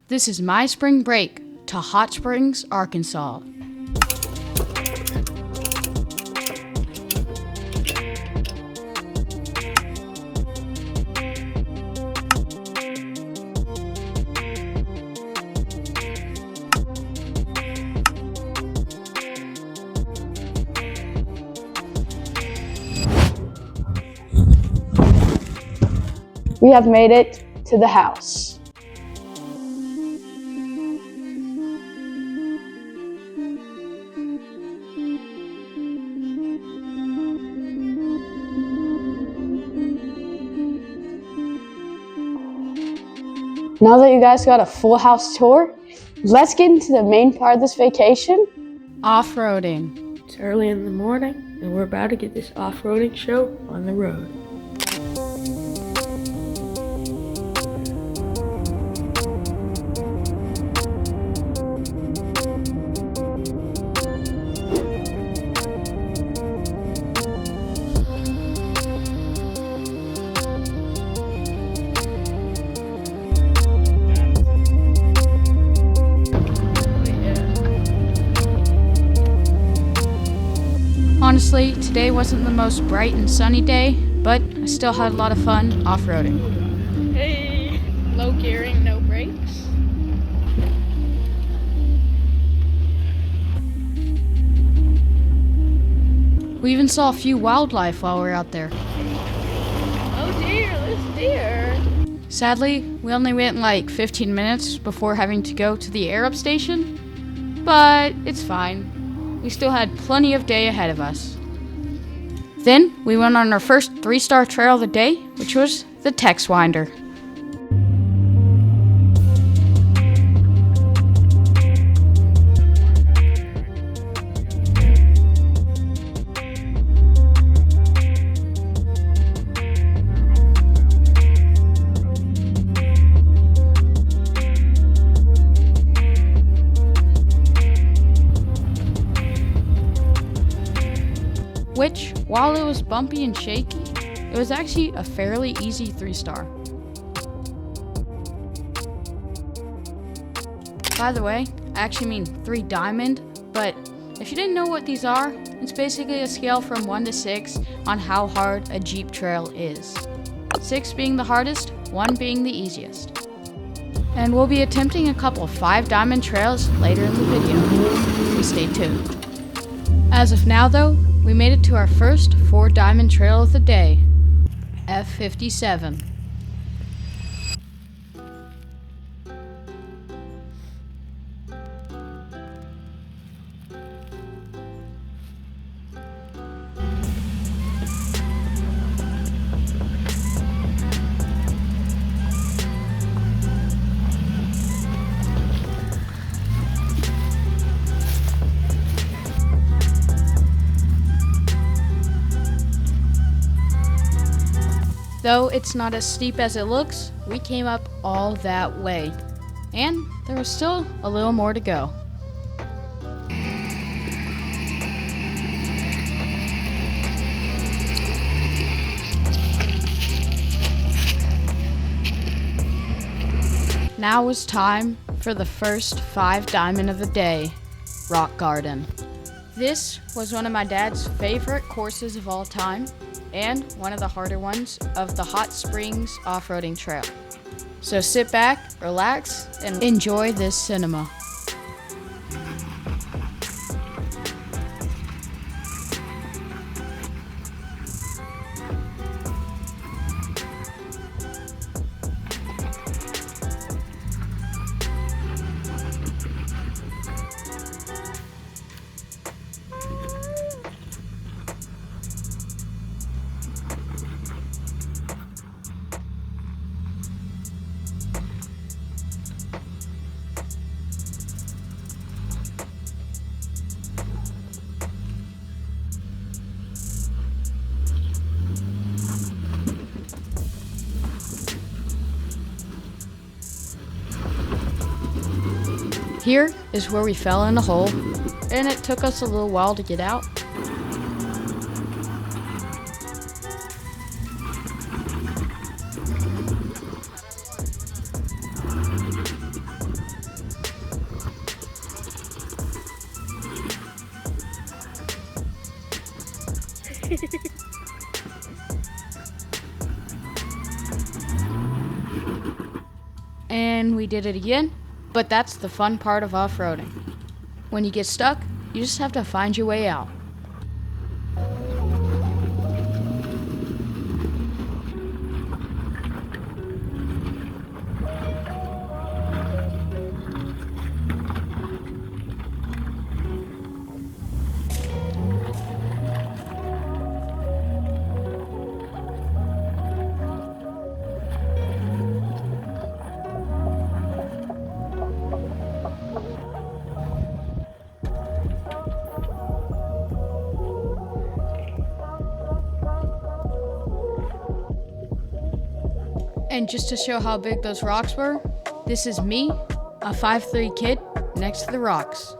This is my spring break to Hot Springs, Arkansas. We have made it to the house. Now that you guys got a full house tour, let's get into the main part of this vacation. Off-roading. It's early in the morning, and we're about to get this off-roading show on the road. Honestly, today wasn't the most bright and sunny day, but I still had a lot of fun off-roading. Hey, low gearing, no brakes. We even saw a few wildlife while we were out there. Oh dear, this deer. Sadly, we only went like 15 minutes before having to go to the Air Up station, but it's fine. We still had plenty of day ahead of us. Then we went on our first 3-star trail of the day, which was the Tex Winder. Which, while it was bumpy and shaky, it was actually a fairly easy 3-star. By the way, I actually mean 3 diamond, but if you didn't know what these are, it's basically a scale from 1 to 6 on how hard a Jeep trail is. 6 being the hardest, 1 being the easiest. And we'll be attempting a couple of 5 diamond trails later in the video, so stay tuned. As of now though, we made it to our first 4 diamond trail of the day, F57. Though it's not as steep as it looks, we came up all that way. And there was still a little more to go. Now was time for the first 5 diamond of the day, Rock Garden. This was one of my dad's favorite courses of all time, and one of the harder ones of the Hot Springs off-roading trail. So sit back, relax, and enjoy this cinema. Here is where we fell in a hole, and it took us a little while to get out. And we did it again, but that's the fun part of off-roading. When you get stuck, you just have to find your way out. And just to show how big those rocks were, this is me, a 5'3" kid, next to the rocks.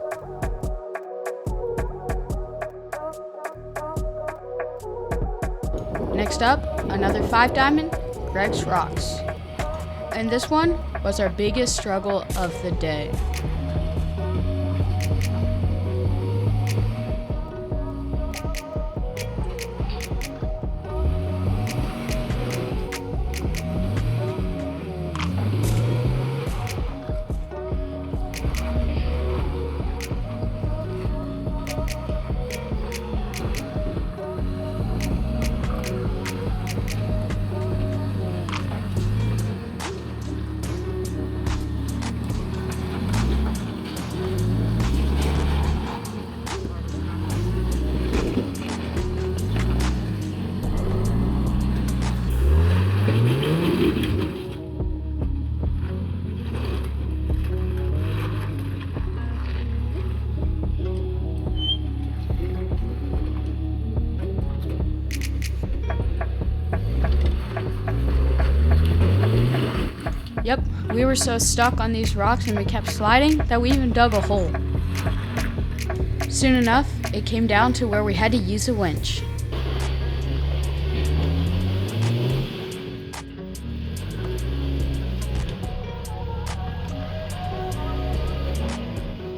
Next up, another 5 diamond, Greg's Rocks. And this one was our biggest struggle of the day. Yep, we were so stuck on these rocks and we kept sliding that we even dug a hole. Soon enough, it came down to where we had to use a winch.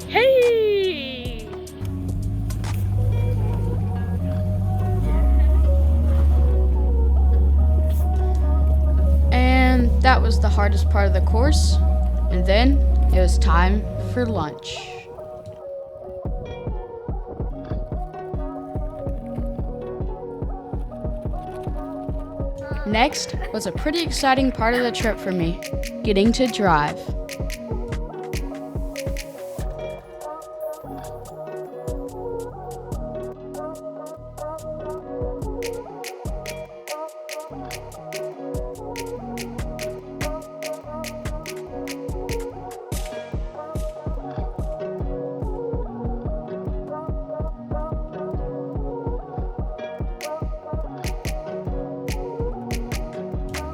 Hey! And that was the hardest part of the course. And then it was time for lunch. Next was a pretty exciting part of the trip for me, getting to drive.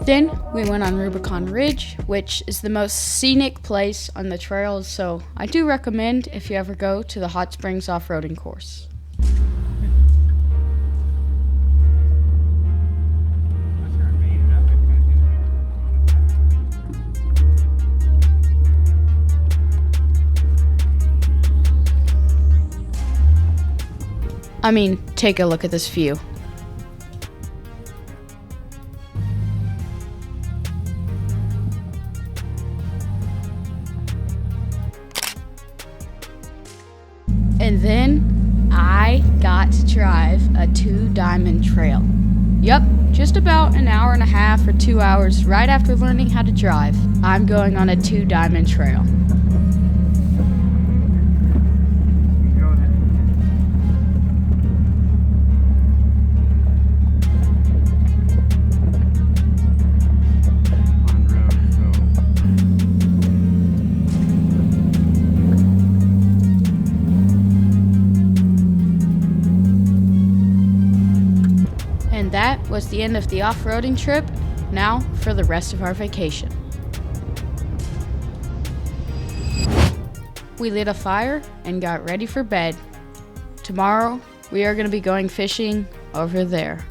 Then we went on Rubicon Ridge, which is the most scenic place on the trails, so I do recommend if you ever go to the Hot Springs off-roading course. I mean, take a look at this view. And then I got to drive a 2-diamond trail. Yup, just about an hour and a half or 2 hours right after learning how to drive, I'm going on a 2-diamond trail. And that was the end of the off-roading trip. Now for the rest of our vacation. We lit a fire and got ready for bed. Tomorrow, we are going to be going fishing over there.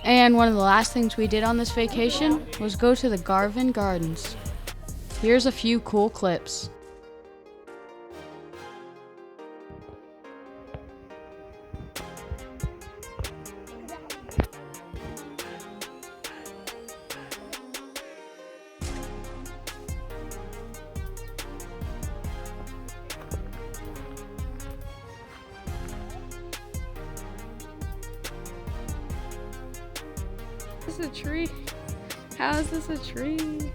And one of the last things we did on this vacation was go to the Garvin Gardens. Here's a few cool clips. Is this a tree? How is this a tree?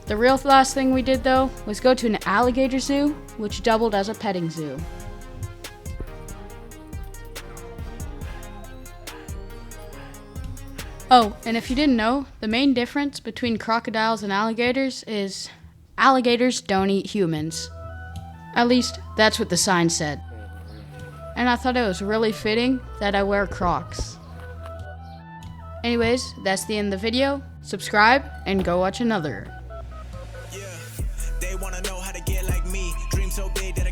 The real last thing we did though was go to an alligator zoo, which doubled as a petting zoo. Oh, and if you didn't know, the main difference between crocodiles and alligators is alligators don't eat humans. At least, that's what the sign said. And I thought it was really fitting that I wear Crocs. Anyways, that's the end of the video. Subscribe and go watch another. Yeah, they wanna know how to get like me. Dream so big that I